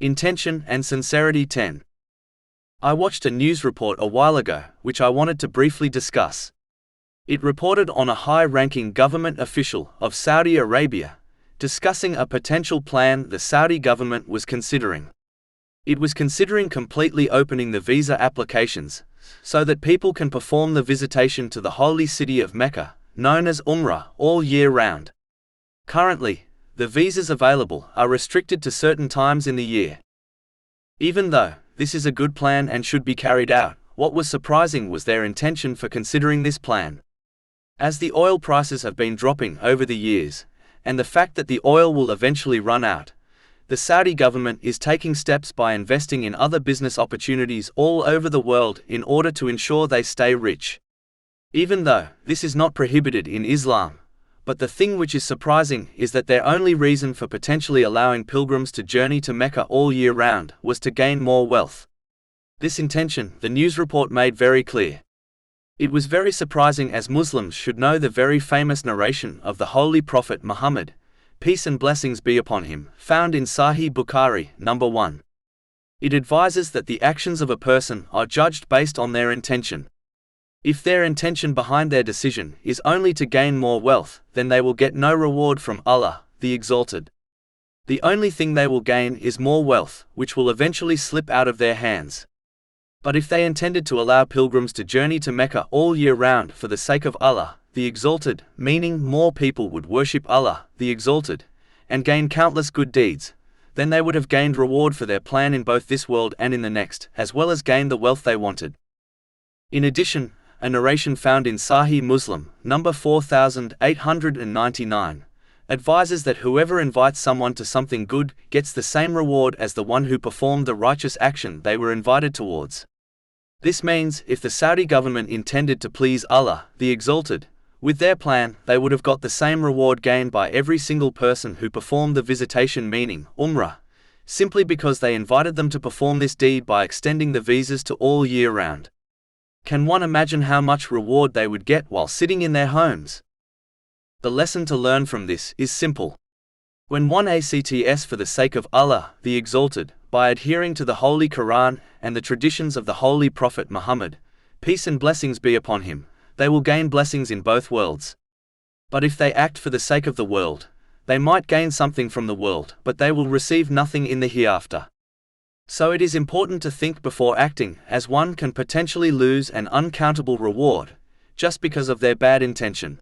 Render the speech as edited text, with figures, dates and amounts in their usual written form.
Intention and Sincerity 10. I watched a news report a while ago, which I wanted to briefly discuss. It reported on a high-ranking government official of Saudi Arabia, discussing a potential plan the Saudi government was considering. It was considering completely opening the visa applications, so that people can perform the visitation to the holy city of Mecca, known as Umrah, all year round. Currently, the visas available are restricted to certain times in the year. Even though this is a good plan and should be carried out, what was surprising was their intention for considering this plan. As the oil prices have been dropping over the years, and the fact that the oil will eventually run out, the Saudi government is taking steps by investing in other business opportunities all over the world in order to ensure they stay rich. Even though this is not prohibited in Islam, but the thing which is surprising is that their only reason for potentially allowing pilgrims to journey to Mecca all year round was to gain more wealth. This intention, the news report made very clear. It was very surprising, as Muslims should know the very famous narration of the Holy Prophet Muhammad, peace and blessings be upon him, found in Sahih Bukhari, number 1. It advises that the actions of a person are judged based on their intention. If their intention behind their decision is only to gain more wealth, then they will get no reward from Allah, the Exalted. The only thing they will gain is more wealth, which will eventually slip out of their hands. But if they intended to allow pilgrims to journey to Mecca all year round for the sake of Allah, the Exalted, meaning more people would worship Allah, the Exalted, and gain countless good deeds, then they would have gained reward for their plan in both this world and in the next, as well as gain the wealth they wanted. In addition, a narration found in Sahih Muslim, number 4899, advises that whoever invites someone to something good gets the same reward as the one who performed the righteous action they were invited towards. This means, if the Saudi government intended to please Allah, the Exalted, with their plan, they would have got the same reward gained by every single person who performed the visitation, meaning Umrah, simply because they invited them to perform this deed by extending the visas to all year round. Can one imagine how much reward they would get while sitting in their homes? The lesson to learn from this is simple. When one acts for the sake of Allah, the Exalted, by adhering to the Holy Quran and the traditions of the Holy Prophet Muhammad, peace and blessings be upon him, they will gain blessings in both worlds. But if they act for the sake of the world, they might gain something from the world, but they will receive nothing in the hereafter. So it is important to think before acting, as one can potentially lose an uncountable reward, just because of their bad intention.